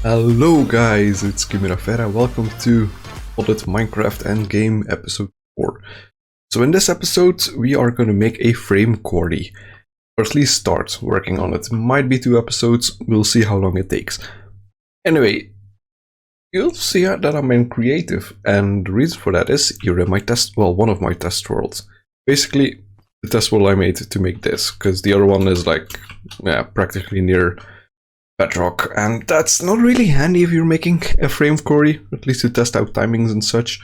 Hello guys, it's Kimirafer. Welcome to COD Minecraft Endgame episode 4. So in this episode we are going to make a frame quarry. Or at least start working on it. Might be 2 episodes, we'll see how long it takes. Anyway, you'll see that I'm in creative, and the reason for that is you're in my one of my test worlds. Basically, the test world I made to make this, because the other one is like, practically near bedrock, and that's not really handy if you're making a frame quarry, at least to test out timings and such.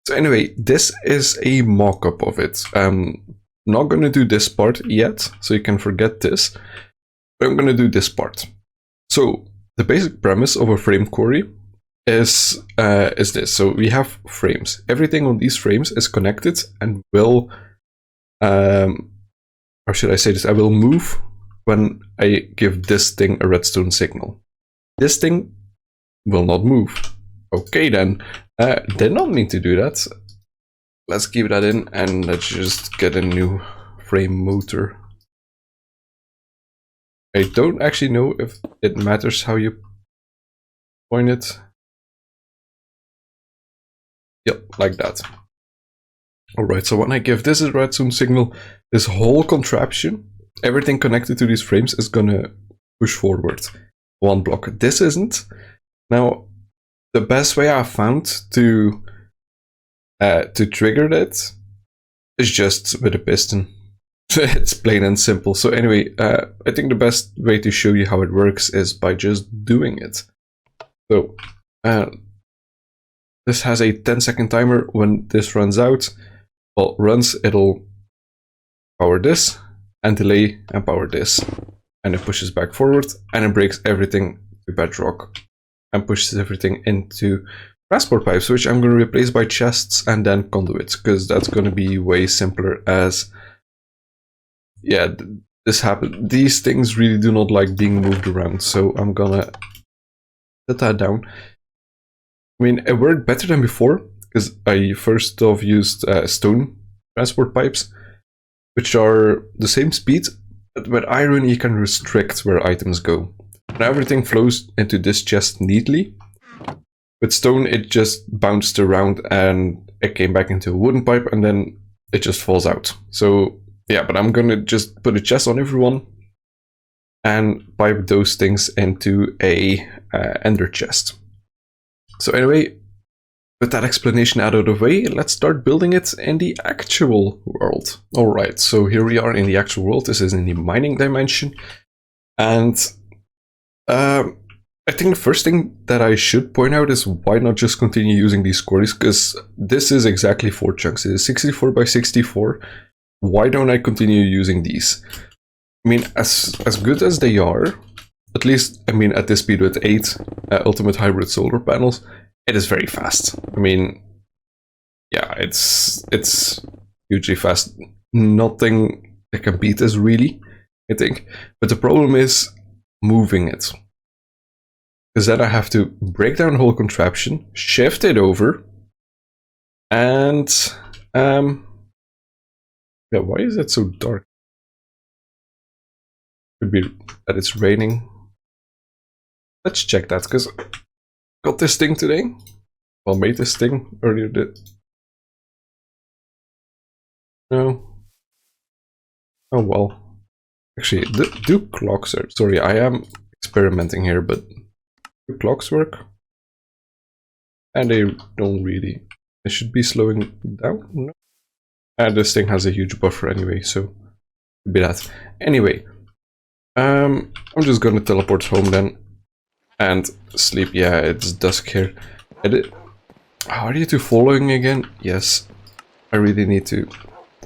So anyway, this is a mock-up of it. I'm not going to do this part yet, so you can forget this, but I'm going to do this part. So the basic premise of a frame quarry is this. So we have frames. Everything on these frames is connected and will, how should I say this? I will move when I give this thing a redstone signal. This thing will not move. Okay then, did not mean to do that. Let's keep that in and let's just get a new frame motor. I don't actually know if it matters how you point it. Yep, like that. Alright, so when I give this a redstone signal, this whole contraption, everything connected to these frames is gonna push forward 1 block. This isn't. Now, the best way I found to trigger that is just with a piston. It's plain and simple. So anyway, I think the best way to show you how it works is by just doing it. So this has a 10-second timer. When this runs out, well, it'll power this and delay and power this, and it pushes back forward and it breaks everything to bedrock and pushes everything into transport pipes, which I'm going to replace by chests and then conduits, because that's going to be way simpler. As this happens, these things really do not like being moved around, so I'm gonna set that down. I mean, it worked better than before because I first off used stone transport pipes, which are the same speed, but with iron you can restrict where items go. Now everything flows into this chest neatly. With stone it just bounced around and it came back into a wooden pipe and then it just falls out. So yeah, but I'm gonna just put a chest on everyone and pipe those things into a ender chest. So anyway, with that explanation out of the way, let's start building it in the actual world. Alright, so here we are in the actual world. This is in the mining dimension. And I think the first thing that I should point out is why not just continue using these quarries, because this is exactly 4 chunks. It is 64 by 64. Why don't I continue using these? I mean, as good as they are, at least, I mean, at this speed with 8 ultimate hybrid solar panels, it is very fast. I mean, yeah, it's hugely fast. Nothing that can beat this, really, I think. But the problem is moving it, because then I have to break down the whole contraption, shift it over, and yeah, why is it so dark? Could be that it's raining. Let's check that, because I got this thing today. Well, made this thing earlier. No. Oh well. Actually, do clocks work? Sorry, I am experimenting here, but do clocks work? And they don't really. They should be slowing down. No. And this thing has a huge buffer anyway, so could be that. Anyway, I'm just gonna teleport home then and sleep. Yeah, it's dusk here. Are you two following again? Yes, I really need to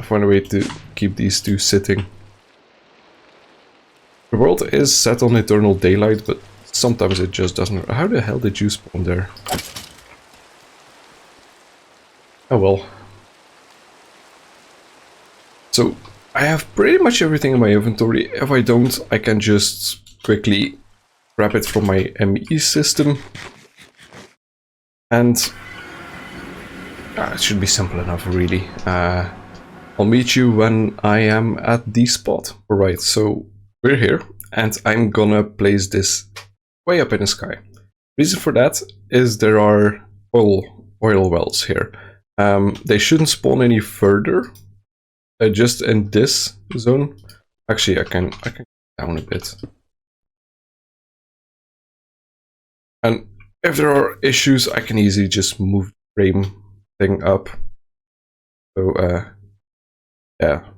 find a way to keep these two sitting. The world is set on eternal daylight, but sometimes it just doesn't. How the hell did you spawn there? Oh well. So I have pretty much everything in my inventory. If I don't, I can just quickly grab it from my ME system. And it should be simple enough, really. I'll meet you when I am at the spot. Alright, so we're here, and I'm gonna place this way up in the sky. Reason for that is there are oil wells here. They shouldn't spawn any further. Just in this zone. Actually, I can go down a bit. And if there are issues, I can easily just move the frame thing up. So, yeah.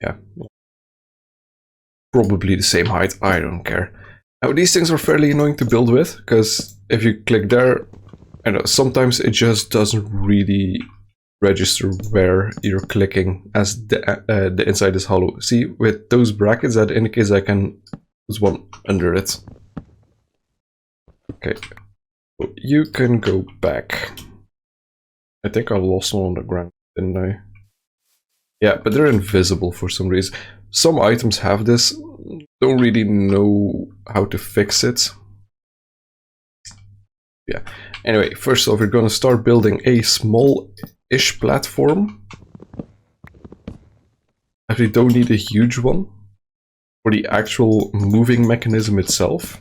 Yeah. Probably the same height, I don't care. Now, these things are fairly annoying to build with, because if you click there, I know sometimes it just doesn't really register where you're clicking, as the inside is hollow. See, with those brackets, that indicates I can put one under it. Okay, so you can go back. I think I lost one on the ground, didn't I? Yeah, but they're invisible for some reason. Some items have this, don't really know how to fix it. Yeah, anyway, first off, we're gonna start building a small-ish platform. Actually, don't need a huge one for the actual moving mechanism itself.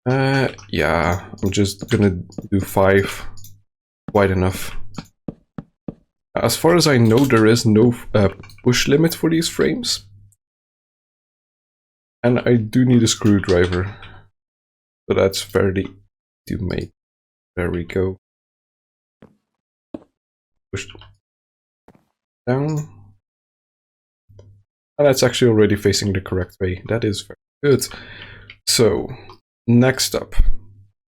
Yeah, I'm just gonna do 5. Quite enough. As far as I know, there is no push limit for these frames. And I do need a screwdriver. So that's fairly to make. There we go. Push down. And that's actually already facing the correct way. That is very good. So, next up,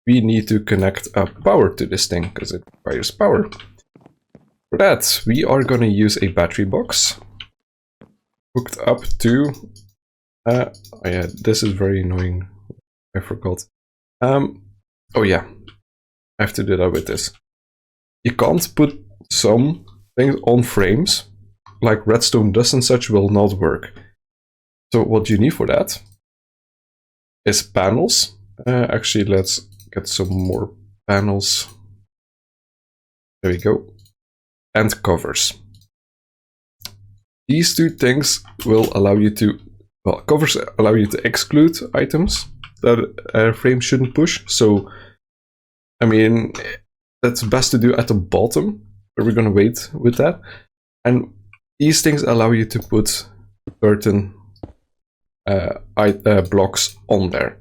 we need to connect up power to this thing, because it requires power. For that, we are going to use a battery box hooked up to... oh yeah, this is very annoying. I forgot. Oh yeah, I have to do that with this. You can't put some things on frames, like redstone dust and such will not work. So what you need for that is panels. Actually, let's get some more panels. There we go. And covers. These two things will allow you to, well, covers allow you to exclude items that a frame shouldn't push. So, I mean, that's best to do at the bottom, where we're gonna wait with that. And these things allow you to put certain blocks on there.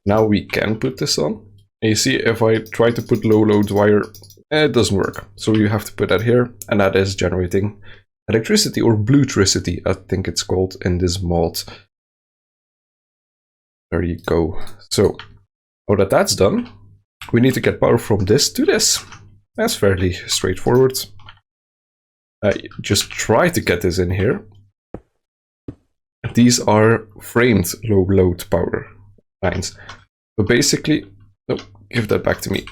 Now we can put this on. And you see, if I try to put low load wire, it doesn't work. So you have to put that here, and that is generating electricity, or bluetricity, I think it's called in this mod. There you go. So, now that that's done, we need to get power from this to this. That's fairly straightforward. Just try to get this in here. These are framed low load power lines. So basically, oh, give that back to me.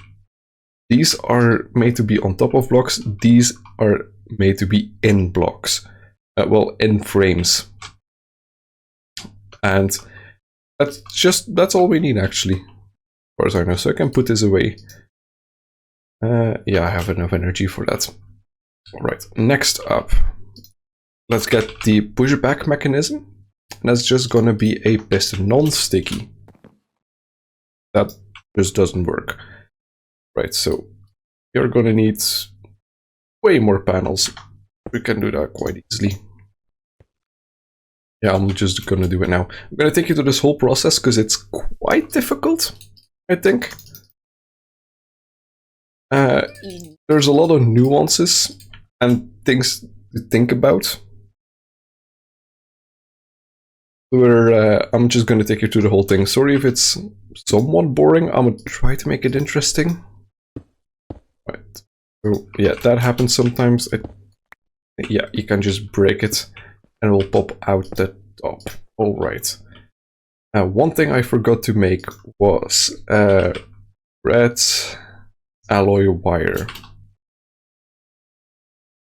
These are made to be on top of blocks. These are made to be in blocks. Well, in frames. And that's all we need, actually, as far as I know. So I can put this away. Yeah, I have enough energy for that. All right, next up, let's get the pushback mechanism. And that's just gonna be a piston, non-sticky. That just doesn't work. Right, so you're gonna need way more panels. We can do that quite easily. Yeah, I'm just gonna do it now. I'm gonna take you to this whole process because it's quite difficult, I think. There's a lot of nuances and things to think about. I'm just gonna take you through the whole thing. Sorry if it's somewhat boring. I'm gonna try to make it interesting. Right. So yeah, that happens sometimes. Yeah, you can just break it and it will pop out the top. All right. One thing I forgot to make was red alloy wire.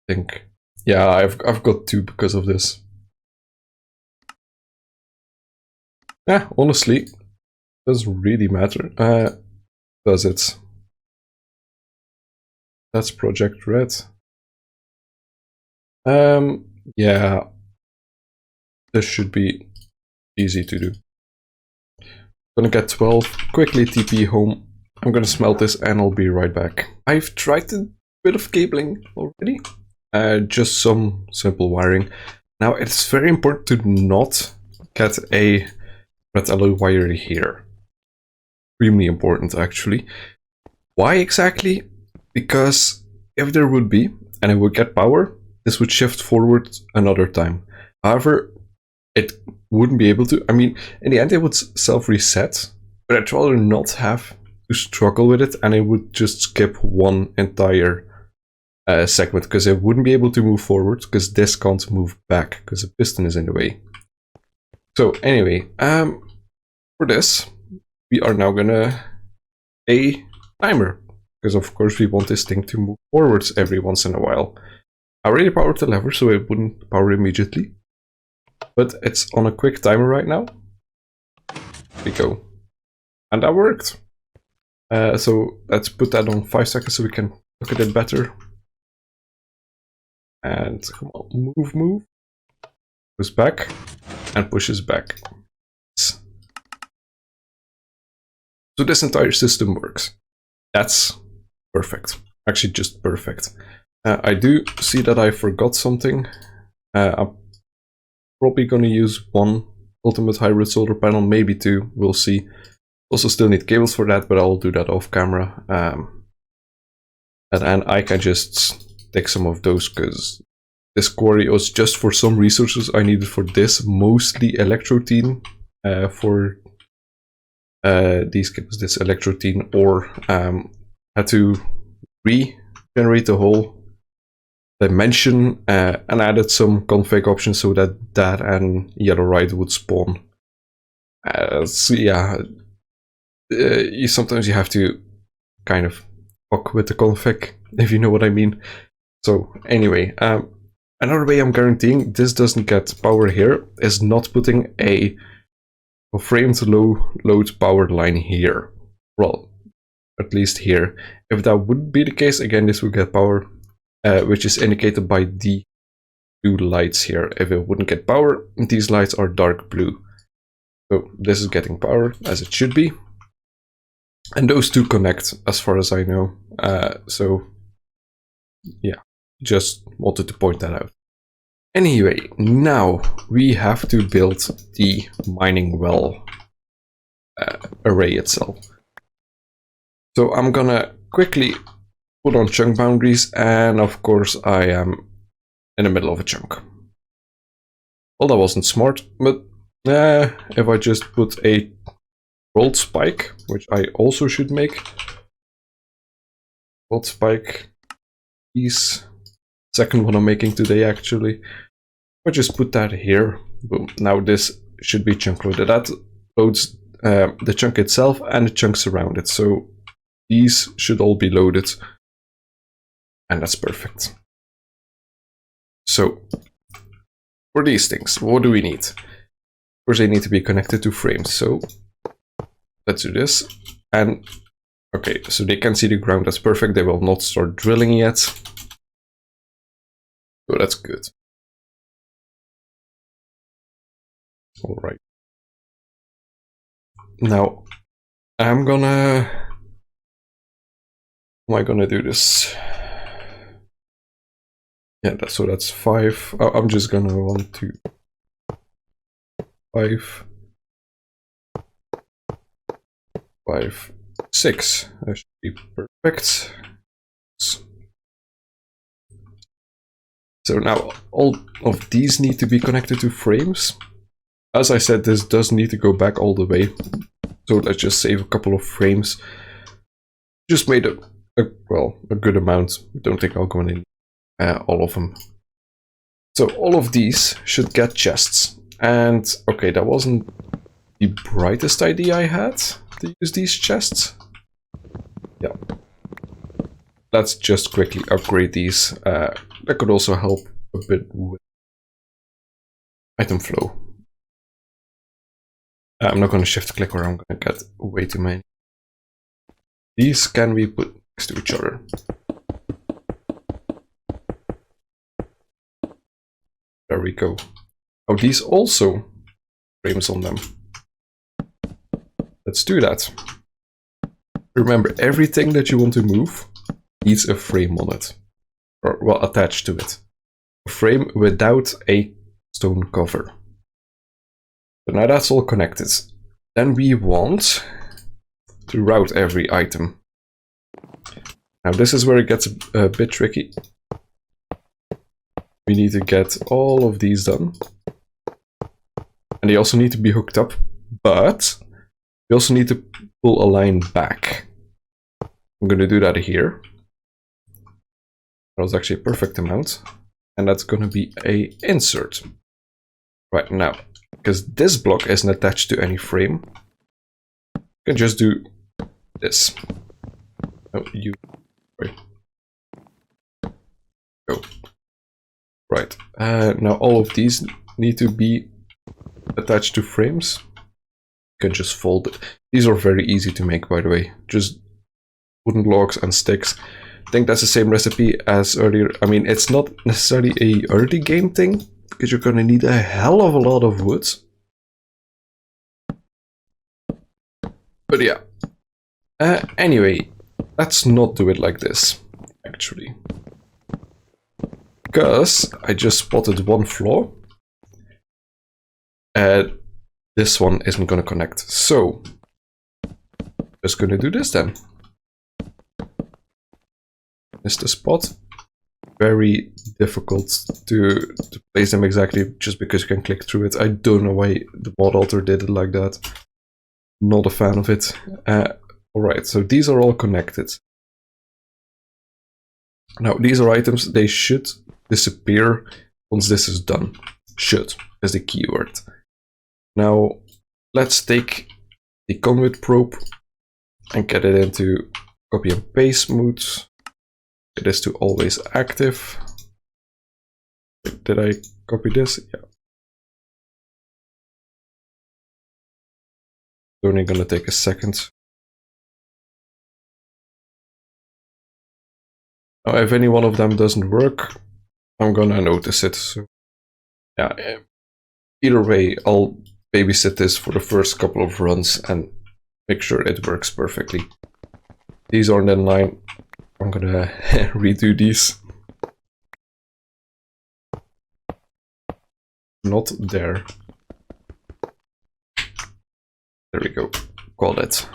I think. Yeah, I've got 2 because of this. Yeah, honestly, doesn't really matter. Does it? That's Project Red. Yeah, this should be Easy to do. Gonna get 12, quickly TP home. I'm gonna smelt this and I'll be right back. I've tried a bit of cabling already. Just some simple wiring. Now it's very important to not get a red alloy wire here. Extremely important actually. Why exactly? Because if there would be, and it would get power, this would shift forward another time. However, it wouldn't be able to. I mean, in the end it would self-reset, but I'd rather not have to struggle with it, and it would just skip one entire segment, because it wouldn't be able to move forward, because this can't move back, because the piston is in the way. So anyway, for this, we are now gonna a timer, because of course we want this thing to move forwards every once in a while. I already powered the lever, so it wouldn't power immediately, but it's on a quick timer right now. There we go, and that worked. So let's put that on 5 seconds so we can look at it better. And come on, move. Goes back and pushes back. So this entire system works. That's perfect. Actually, just perfect. I do see that I forgot something. I'm probably going to use one ultimate hybrid solar panel, maybe two. We'll see. Also still need cables for that, but I'll do that off camera. And I can just take some of those, because this quarry was just for some resources I needed for this, mostly electrotine for these cables, this electrotine, or had to regenerate the whole dimension and added some config options so that that and yellow ride would spawn. So yeah, sometimes you have to kind of fuck with the config, if you know what I mean. So anyway, another way I'm guaranteeing this doesn't get power here is not putting a framed low load power line here. Well, at least here. If that would be the case, again, this would get power, which is indicated by the blue lights here. If it wouldn't get power, these lights are dark blue. So this is getting power, as it should be. And those two connect, as far as I know. So yeah, just wanted to point that out. Anyway, now we have to build the mining well array itself. So I'm gonna quickly put on chunk boundaries, and of course I am in the middle of a chunk. Well, that wasn't smart, but if I just put a rolled spike, which I also should make, rolled spike, piece, second one I'm making today actually. I just put that here. Boom. Now this should be chunk loaded. That loads the chunk itself and the chunks around it. So these should all be loaded. And that's perfect. So for these things, what do we need? Of course, they need to be connected to frames. So let's do this. And okay, so they can see the ground. That's perfect. They will not start drilling yet. So that's good. All right. Now, how am I gonna do this? Yeah, so that's 5. I'm just gonna 1, 2, 5, 5, 6. That should be perfect. So now all of these need to be connected to frames. As I said, this does need to go back all the way. So let's just save a couple of frames. Just made a good amount. I don't think I'll go in all of them. So all of these should get chests. And okay, that wasn't the brightest idea I had to use these chests. Yeah. Let's just quickly upgrade these. That could also help a bit with item flow. I'm not going to shift click or I'm going to get way too many. These can be put next to each other. There we go. Now these also frames on them. Let's do that. Remember, everything that you want to move needs a frame on it. Or, well, attached to it. A frame without a stone cover. So now that's all connected. Then we want to route every item. Now this is where it gets a bit tricky. We need to get all of these done. And they also need to be hooked up, but we also need to pull a line back. I'm going to do that here. That was actually a perfect amount. And that's going to be a insert. Right now, because this block isn't attached to any frame, you can just do this. Oh, you. Sorry. Go. Right. Now all of these need to be attached to frames. You can just fold it. These are very easy to make, by the way. Just wooden logs and sticks. I think that's the same recipe as earlier. I mean, it's not necessarily a early game thing, because you're going to need a hell of a lot of wood. But yeah. Anyway, let's not do it like this, actually. Because I just spotted one flaw. This one isn't going to connect. So, just going to do this then. Missed the spot. Very difficult to place them exactly just because you can click through it. I don't know why the mod author did it like that. Not a fan of it. Alright, so these are all connected. Now, these are items, they should disappear once this is done. Should is the keyword. Now, let's take the conduit probe and get it into copy and paste mode. It is to always active. Did I copy this? Yeah. Only gonna take a second. Now, if any one of them doesn't work, I'm gonna notice it. So, yeah. Either way, I'll babysit this for the first couple of runs and make sure it works perfectly. These aren't in line. I'm gonna redo these. Not there. There we go. Got it.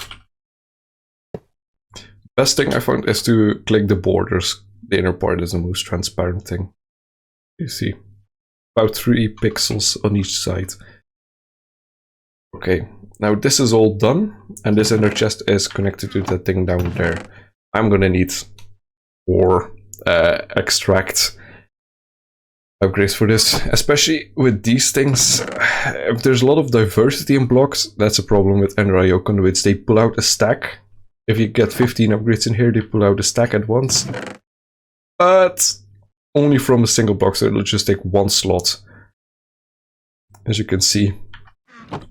Best thing I found is to click the borders. The inner part is the most transparent thing. You see. About 3 pixels on each side. Okay, now this is all done, and this inner chest is connected to that thing down there. I'm gonna need more extract upgrades for this, especially with these things. If there's a lot of diversity in blocks, that's a problem with NRIO conduits. They pull out a stack. If you get 15 upgrades in here, they pull out a stack at once. But only from a single block, so it'll just take one slot, as you can see.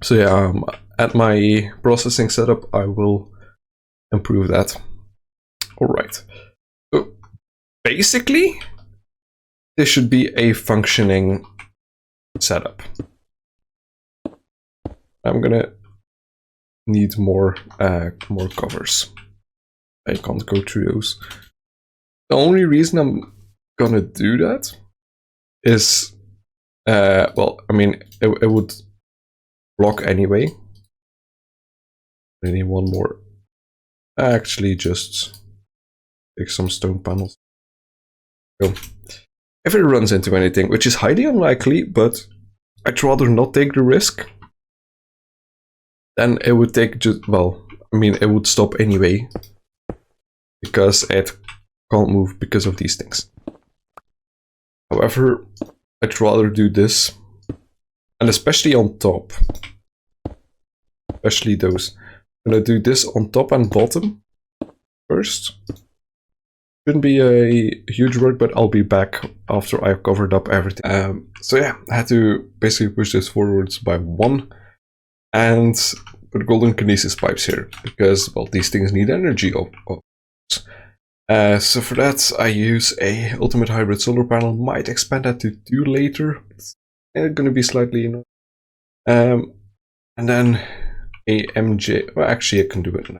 So yeah, at my processing setup, I will improve that. Alright. So basically, this should be a functioning setup. I'm gonna need more covers. I can't go through those. The only reason I'm gonna do that is, well, I mean, it would block anyway. I need one more. Actually, just take some stone panels. So, if it runs into anything, which is highly unlikely, but I'd rather not take the risk, then it would take just, well, I mean, it would stop anyway, because it can't move because of these things. However, I'd rather do this, and especially on top, especially those. I'm gonna do this on top and bottom first. Shouldn't be a huge work, but I'll be back after I've covered up everything. So yeah, I had to basically push this forwards by 1 and put golden kinesis pipes here, because, well, these things need energy. So for that, I use a ultimate hybrid solar panel. Might expand that to 2 later. It's going to be slightly, you know. And then a MJ, well actually I can do it now.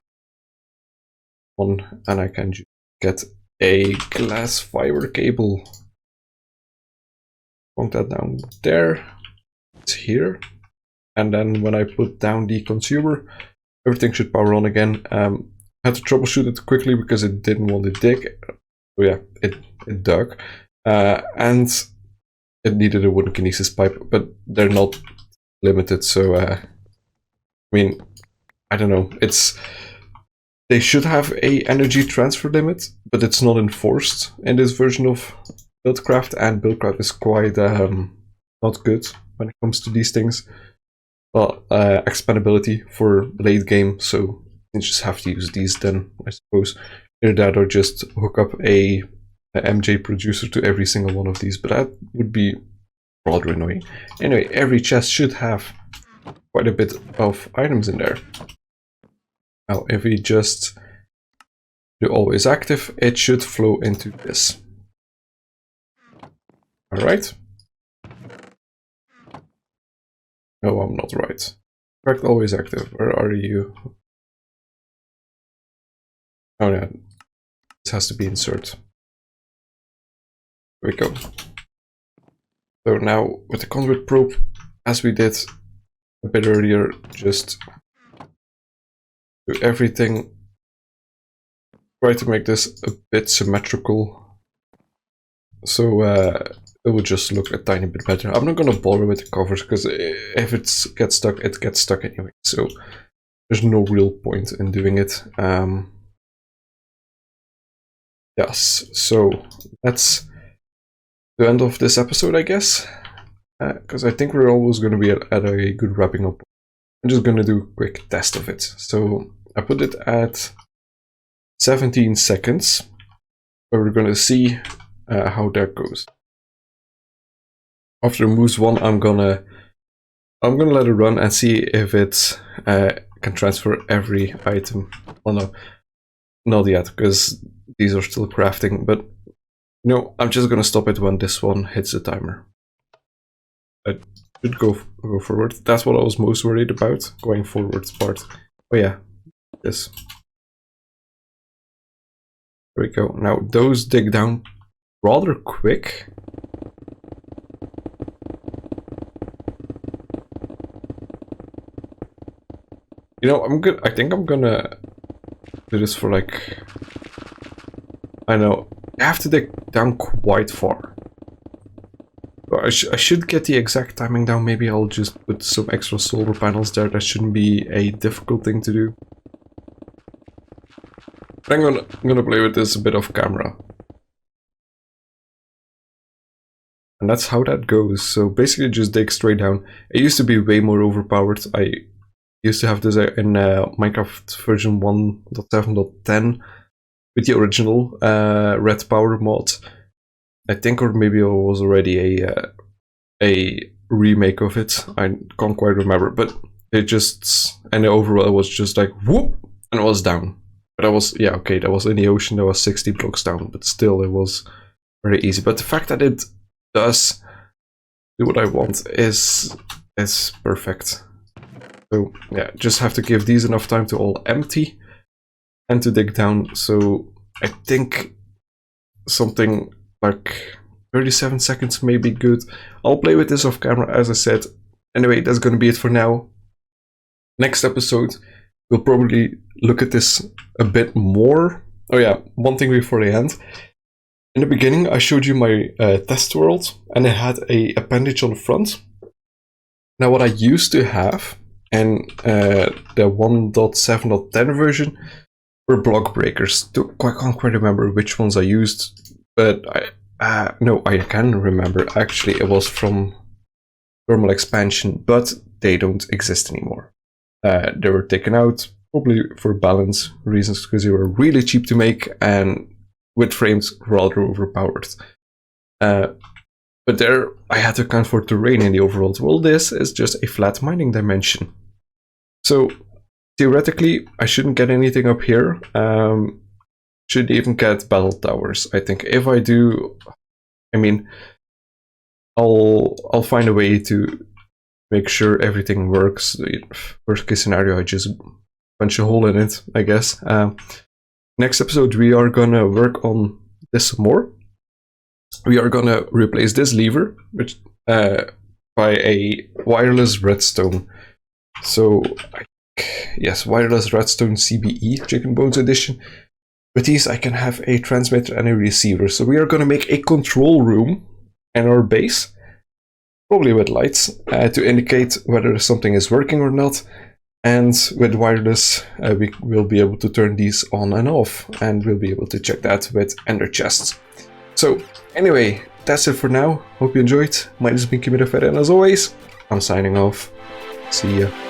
And I can get a glass fiber cable. Plonk that down there. It's here. And then when I put down the consumer, everything should power on again. I had to troubleshoot it quickly because it didn't want to dig. So yeah, it dug. And it needed a wooden kinesis pipe, but they're not limited, so I mean, I don't know. They should have a energy transfer limit, but it's not enforced in this version of Buildcraft, and Buildcraft is quite not good when it comes to these things. Well, expandability for late game, so you just have to use these then, I suppose. Either that or just hook up a MJ producer to every single one of these, but that would be rather annoying. Anyway, every chest should have quite a bit of items in there. Now, if we just do always active, it should flow into this. Alright. No, I'm not right. Correct, always active. Where are you? Oh yeah, this has to be insert. There we go. So now with the conduit probe, as we did a bit earlier, just do everything. Try to make this a bit symmetrical, so it will just look a tiny bit better. I'm not gonna bother with the covers because if it gets stuck anyway. So there's no real point in doing it. Yes, so that's the end of this episode, I guess, because I think we're almost going to be at a good wrapping up. I'm just going to do a quick test of it. So I put it at 17 seconds, where we're going to see how that goes. After moves 1, I'm gonna let it run and see if it can transfer every item. Oh no, not yet, because these are still crafting, but no, I'm just gonna stop it when this one hits the timer. I should go forward. That's what I was most worried about, going forwards part. Oh yeah, this. There we go. Now those dig down rather quick. You know, I think I'm gonna do this for like, I know, I have to dig down quite far. I should get the exact timing down. Maybe I'll just put some extra solar panels there. That shouldn't be a difficult thing to do. But I'm gonna play with this a bit off camera. And that's how that goes. So basically just dig straight down. It used to be way more overpowered. I used to have this in Minecraft version 1.7.10 with the original red power mod. I think, or maybe it was already a remake of it. I can't quite remember, but it just, and overall it was just like whoop, and it was down. But I was, yeah, okay, that was in the ocean. That was 60 blocks down, but still it was very easy. But the fact that it does do what I want is perfect. So yeah, just have to give these enough time to all empty and to dig down. So I think something like 37 seconds may be good. I'll play with this off camera, as I said. Anyway, that's going to be it for now. Next episode, we'll probably look at this a bit more. Oh yeah, one thing before the end. In the beginning, I showed you my test world, and it had a appendage on the front. Now what I used to have, and the 1.7.10 version, were block breakers. I can't quite remember which ones I used, but no, I can remember. Actually, it was from thermal expansion, but they don't exist anymore. They were taken out, probably for balance reasons, because they were really cheap to make and with frames rather overpowered. But there, I had to account for terrain in the overworld. Well, this is just a flat mining dimension. So theoretically, I shouldn't get anything up here. Should even get battle towers. I think if I do, I mean, I'll find a way to make sure everything works. Worst case scenario, I just punch a hole in it, I guess. Next episode, we are gonna work on this more. We are gonna replace this lever by a wireless redstone. So, yes, wireless redstone CBE, Chicken Bones Edition. With these, I can have a transmitter and a receiver. So we are gonna make a control room in our base, probably with lights, to indicate whether something is working or not. And with wireless, we will be able to turn these on and off, and we'll be able to check that with ender chests. So anyway, that's it for now. Hope you enjoyed. My name has been Kimirafer, and as always, I'm signing off. See ya.